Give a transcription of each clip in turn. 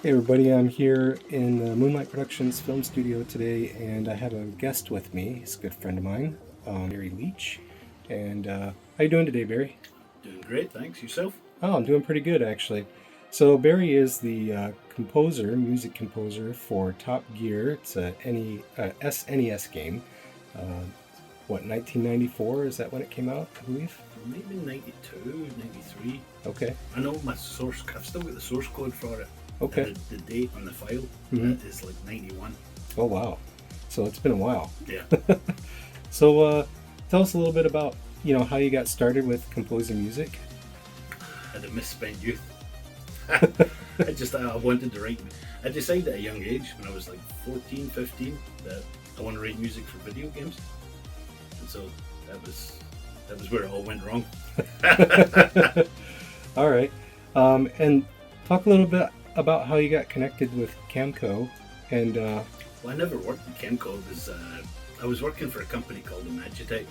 Hey everybody, I'm here in the MoonLight Productions film studio today, and I have a guest with me. He's a good friend of mine, Barry Leitch. And how you doing today, Barry? Doing great, thanks. Yourself? Oh, I'm doing pretty good actually. So Barry is the music composer for Top Gear. It's a SNES game. Uh, 1994? Is that when it came out? I believe. Maybe 92, 93. Okay. I know my source, I've still got the source code for it. Okay. The date on the file is like 91. Oh wow. So it's been a while. Yeah. So tell us a little bit about how you got started with composing music. I had a misspent youth. I wanted to write. I decided at a young age, when I was like 14, 15, that I want to write music for video games. And so that was where it all went wrong. All right. And talk a little bit about how you got connected with Camco. And well, I never worked at Camco. I was working for a company called Magitech,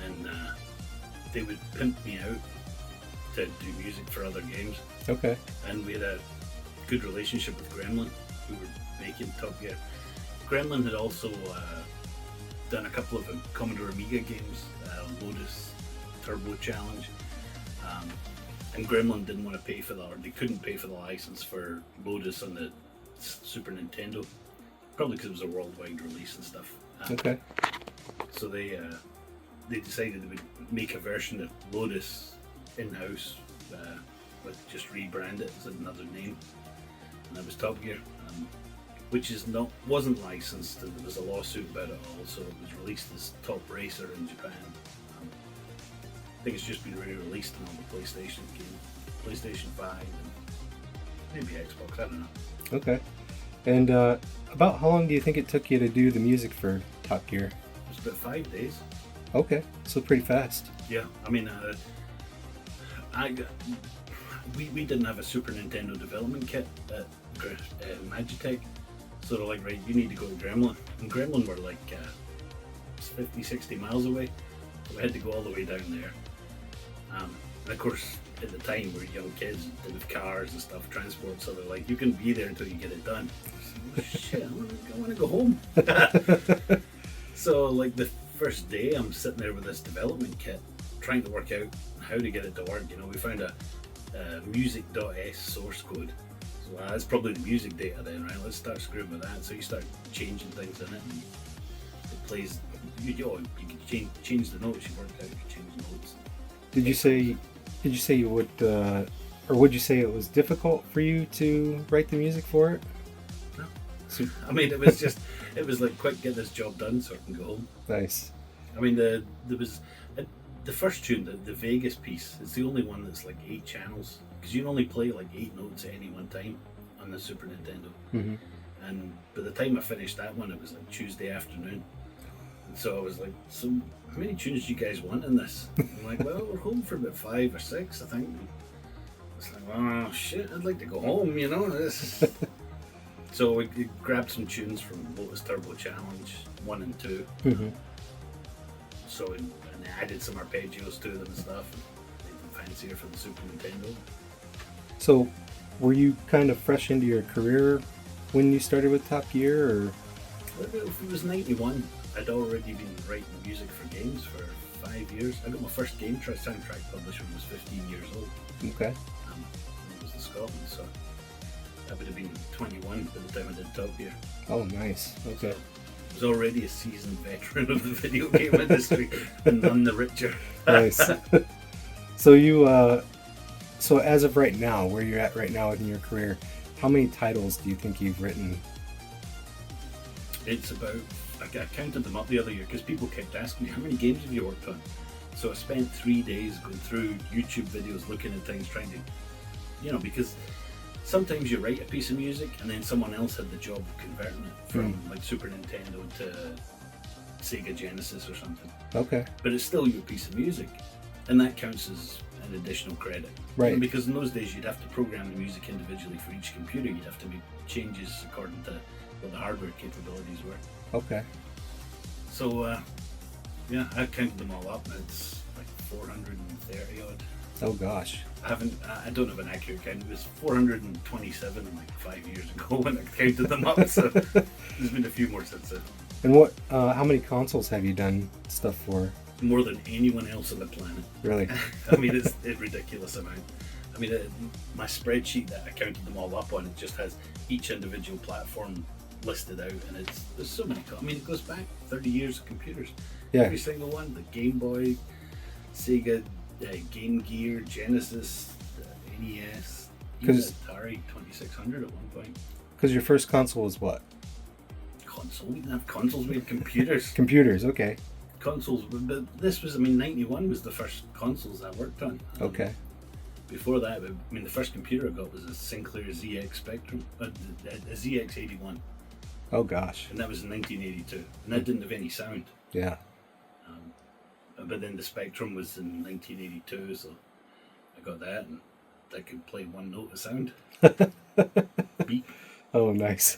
and they would pimp me out to do music for other games. Okay. And we had a good relationship with Gremlin, who were making Top Gear. Gremlin had also done a couple of Commodore Amiga games, Lotus, Turbo Challenge, and Gremlin didn't want to pay for that, or they couldn't pay for the license for Lotus on the Super Nintendo, probably because it was a worldwide release and stuff. Okay. So they decided they would make a version of Lotus in-house, but just rebrand it as another name, and that was Top Gear, which wasn't licensed, and there was a lawsuit about it all. So it was released as Top Racer in Japan. I think it's just been re-released on the PlayStation 5, and maybe Xbox. I don't know. Okay. And about how long do you think it took you to do the music for Top Gear? It was about 5 days. Okay, so pretty fast. Yeah, I mean, we didn't have a Super Nintendo development kit at Magitech, so they're like, right, you need to go to Gremlin, and Gremlin were like 50, 60 miles away, so we had to go all the way down there. And of course, at the time, we were young kids, didn't have cars and stuff, transport, so they're like, you can be there until you get it done. So, shit, I want to go home. So, like, the first day, I'm sitting there with this development kit, trying to work out how to get it to work. We found a music.s source code. So that's probably the music data then, right? Let's start screwing with that. So you start changing things in it, and it plays. You can change the notes. You work out. You can change the notes. Did you say you would, or would you say it was difficult for you to write the music for it? No. I mean, it was like, quick, get this job done so I can go home. Nice. I mean, there was the first tune, the Vegas piece. It's the only one that's like 8 channels, because you can only play like 8 notes at any one time on the Super Nintendo. Mm-hmm. And by the time I finished that one, it was like Tuesday afternoon. And so I was like, so how many tunes do you guys want in this? I'm like, well, we're home for about 5 or 6, I think. And it's like, oh shit, I'd like to go home, So we grabbed some tunes from Lotus Turbo Challenge 1 and 2. Mm-hmm. So and added some arpeggios to them and stuff, and made them fancier for the Super Nintendo. So, were you kind of fresh into your career when you started with Top Gear, or? If it was 91, I'd already been writing music for games for 5 years. I got my first game soundtrack published when I was 15 years old. Okay. It was in Scotland, so that would have been 21 by the time I did Top Gear. Oh, nice. Okay. So I was already a seasoned veteran of the video game industry, and none the richer. Nice. So so as of right now, where you're at right now in your career, how many titles do you think you've written? It's about, I counted them up the other year because people kept asking me, how many games have you worked on? So I spent 3 days going through YouTube videos, looking at things, trying to, because sometimes you write a piece of music and then someone else had the job of converting it from like Super Nintendo to Sega Genesis or something. Okay. But it's still your piece of music, and that counts as an additional credit. Right. Because in those days you'd have to program the music individually for each computer. You'd have to make changes according to what the hardware capabilities were. Okay. So, I counted them all up, and it's like 430 odd Oh gosh. I don't have an accurate count. It was 427 like 5 years ago when I counted them up. So there's been a few more since then. And what? How many consoles have you done stuff for? More than anyone else on the planet. Really? I mean, it's a ridiculous amount. I mean, my spreadsheet that I counted them all up on, it just has each individual platform listed out, and there's so many. I mean, it goes back 30 years of computers. Yeah. Every single one: the Gameboy, Sega, Game Gear, Genesis, NES, even Atari 2600 at one point. Because your first console was what? Console? We didn't have consoles. We had computers. Computers. Okay. Consoles, but this was, I mean, 91 was the first consoles I worked on. Okay. Before that, I mean, the first computer I got was a Sinclair ZX Spectrum, a ZX81. Oh gosh. And that was in 1982, and that didn't have any sound. Yeah. But then the Spectrum was in 1982, so I got that, and I could play one note of sound. Beep. Oh, nice.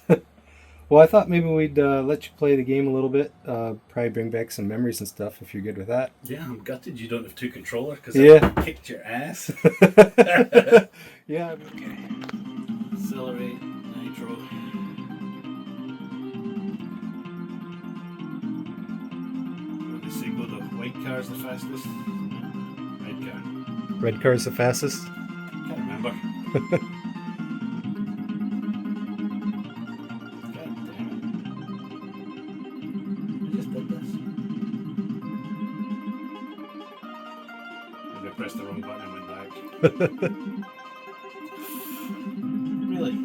Well, I thought maybe we'd let you play the game a little bit. Probably bring back some memories and stuff if you're good with that. Yeah, I'm gutted you don't have two controllers because Yeah. I kicked your ass. Yeah. Okay. Accelerate, nitro. They say go the white car's the fastest. Red car. Red car's the fastest. Can't remember. God damn it. I just did this. Maybe I pressed the wrong button and went back. Really?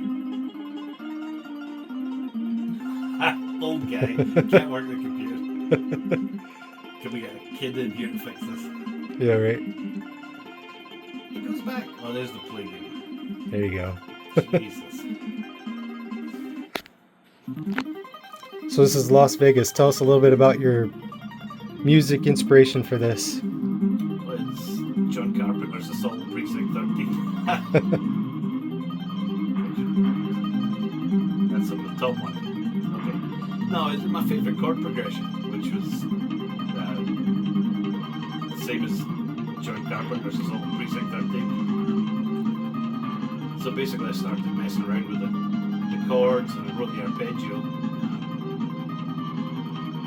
Ha! Old guy. Can't work the computer. Can we get a kid in here to fix this? Yeah, right. It goes back. Oh, there's the play game. There you go. Jesus. So this is Las Vegas. Tell us a little bit about your music inspiration for this. Well, it's John Carpenter's Assault on Precinct 13. That's on the top one. Okay. No, it's my favourite chord progression, which was the same as John Carpenter's Assault on Precinct 13. So basically I started messing around with the chords and I wrote the arpeggio.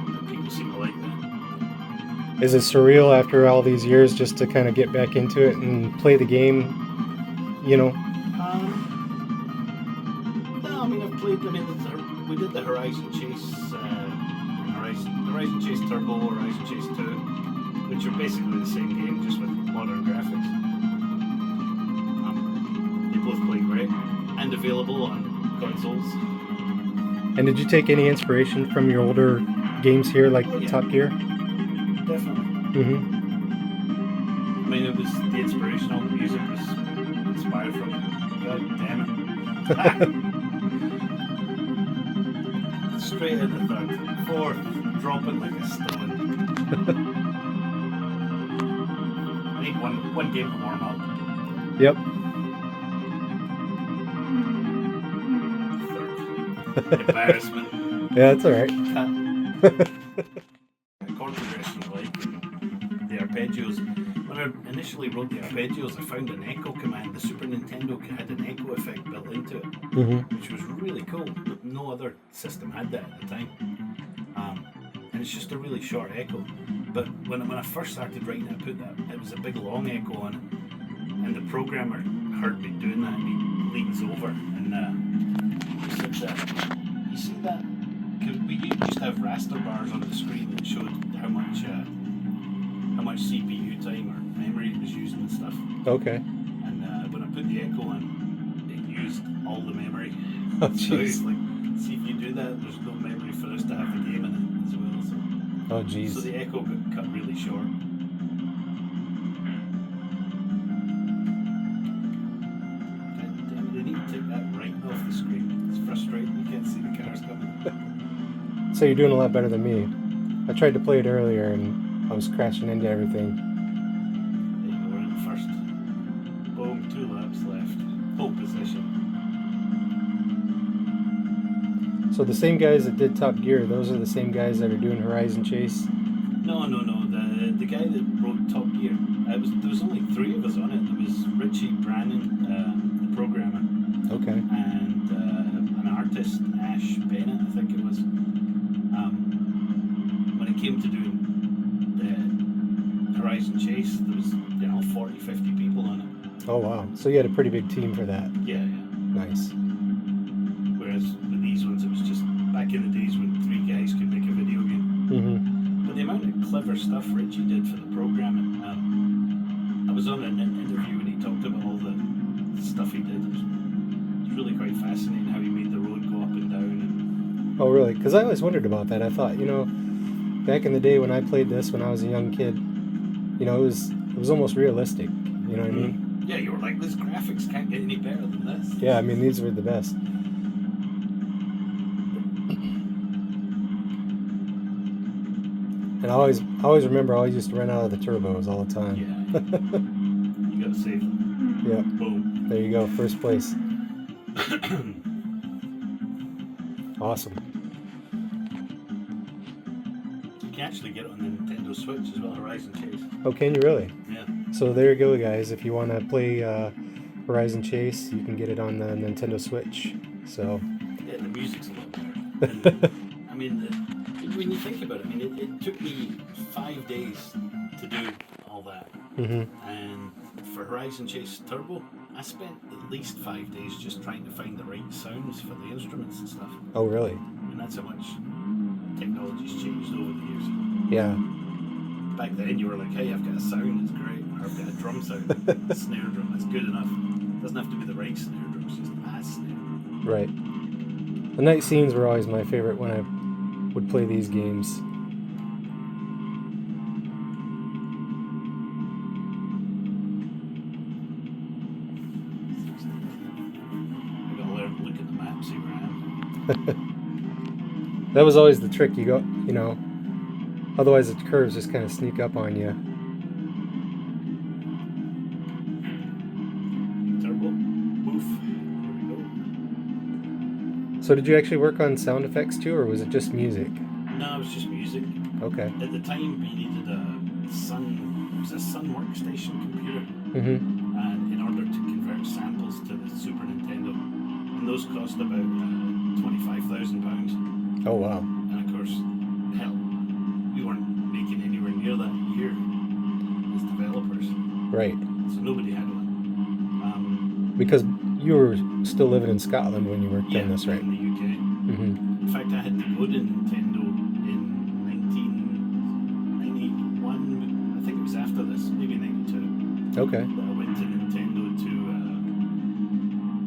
And people seem to like that. Is it surreal after all these years just to kind of get back into it and play the game, you know? No, I mean, we did the Horizon Chase, Horizon Chase Turbo, Horizon Chase 2, which are basically the same game, just with modern graphics. They both play great, and available on consoles. And did you take any inspiration from your older games here, like Top Gear? Definitely. Mm-hmm. I mean, it was the inspiration, all the music was inspired from it. God damn it. Straight in the third. Fourth, dropping like a stone. I need one game to warm up. Yep. Third. Embarrassment. Yeah, that's alright. Chord progression, like the arpeggios. When I initially wrote the arpeggios, I found an echo command. The Super Nintendo had an echo effect built into it, which was really cool. No other system had that at the time. And it's just a really short echo. But when I first started writing it, I put that, it was a big long echo on it. And the programmer heard me doing that and he leans over and he said, you see that? Because we used to have raster bars on the screen that showed how much CPU time or memory it was using and stuff. Okay. And when I put the echo on, it used all the memory. Oh, so jeez. it's like, see if you do that, there's no memory for us to have the game in it as well. So, Oh, jeez. so the echo got cut really short. God damn it, they need to take that right off the screen. It's frustrating, you can't see the cars coming. So you're doing a lot better than me. I tried to play it earlier and I was crashing into everything. There you go, we're in the first. Boom, 2 laps left. Pole position. So the same guys that did Top Gear, those are the same guys that are doing Horizon Chase? No, no, no. The guy that wrote Top Gear. There was only three of us on it. There was Richie Brannon, the programmer, Okay. and an artist, Ash Bennett, I think it was. When it came to doing the Horizon Chase, there was 40, 50 people on it. Oh wow. So you had a pretty big team for that. Yeah, yeah. Nice. Whereas with these ones, it was just back in the days when three guys could make a video game. Mm-hmm. But the amount of clever stuff Richie did for the programming, I was on an interview and he talked about all the stuff he did. It was really quite fascinating how he made the road go up and down. Oh really? Because I always wondered about that. I thought, back in the day when I played this, when I was a young kid, it was almost realistic. You know what I mean? Yeah, you were like, this graphics can't get any better than this. Yeah, I mean these were the best. And I always remember I always used to run out of the turbos all the time. Yeah. You gotta save them. Yeah. Boom. There you go, first place. Awesome. You can actually get it on the Nintendo Switch as well, Horizon Chase. Oh, can you really? Yeah. So there you go, guys. If you want to play Horizon Chase, you can get it on the Nintendo Switch. So. Yeah, the music's a lot better. And, I mean, when you think about it, it took me 5 days to do all that. Mm-hmm. And for Horizon Chase Turbo, I spent at least 5 days just trying to find the right sounds for the instruments and stuff. Oh, really? And that's how much technology's changed over the years. Yeah. Back then, you were like, hey, I've got a sound, that's great. Or I've got a drum sound, a snare drum, that's good enough. It doesn't have to be the right snare drum, it's just a snare. Right. The night scenes were always my favorite when I would play these games. I gotta learn to look at the map, see where I am. That was always the trick. You go, otherwise the curves just kind of sneak up on you. Turbo, poof, there we go. So did you actually work on sound effects too, or was it just music? No, it was just music. Okay. At the time, we needed a Sun workstation computer, Mm-hmm. and in order to convert samples to the Super Nintendo, and those cost about £25,000. Oh wow. And of course, hell, we weren't making anywhere near that a year as developers, Right. so nobody had one. Because you were still living in Scotland when you worked Yeah, on this, right? in the UK. Mm-hmm. In fact, I had to go to Nintendo in 1991. I think it was after this, maybe 92. Okay. That I went to Nintendo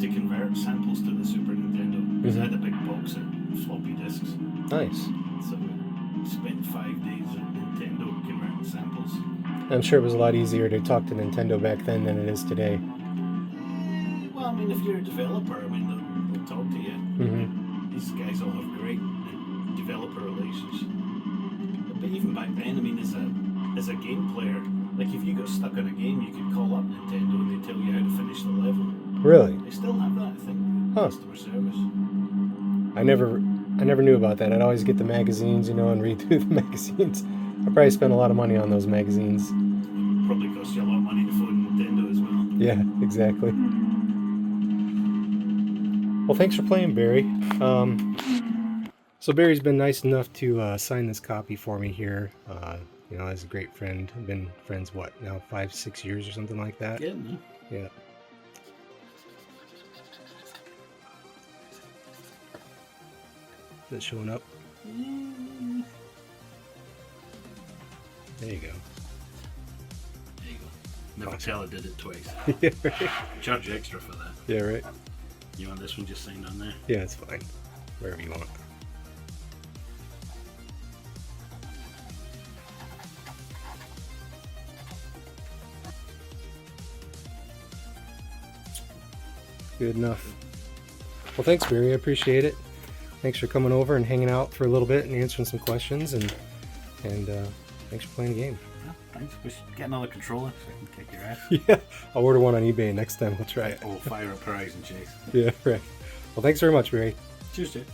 to convert samples to the Super Nintendo because I had a big box of floppy disks. Nice. So I spent 5 days at Nintendo converting samples. I'm sure it was a lot easier to talk to Nintendo back then than it is today. Well, if you're a developer, they'll talk to you. Mm-hmm. These guys all have great developer relations. But even back then, as a game player, like if you got stuck on a game, you could call up Nintendo and they tell you how to finish the level. Really? They still have that, I think. Huh. Customer service. I never knew about that. I'd always get the magazines, and read through the magazines. I probably spent a lot of money on those magazines. Probably cost you a lot of money to phone Nintendo as well. Yeah, exactly. Well, thanks for playing, Barry. So Barry's been nice enough to sign this copy for me here. As a great friend. I've been friends, now 5-6 years or something like that? Yeah, no. Yeah. Is it showing up? There you go. There you go. Never tell I did it twice. Yeah, right. Charge you extra for that. Yeah, right. You want this one just signed on there? Yeah, it's fine. Wherever you want. Good enough. Well, thanks, Barry. I appreciate it. Thanks for coming over and hanging out for a little bit and answering some questions, and thanks for playing the game. Yeah, thanks. We should get another controller so I can kick your ass. Yeah, I'll order one on eBay next time. We'll try it. Or fire up Horizon Chase. Yeah, right. Well, thanks very much, Barry. Cheers, dude.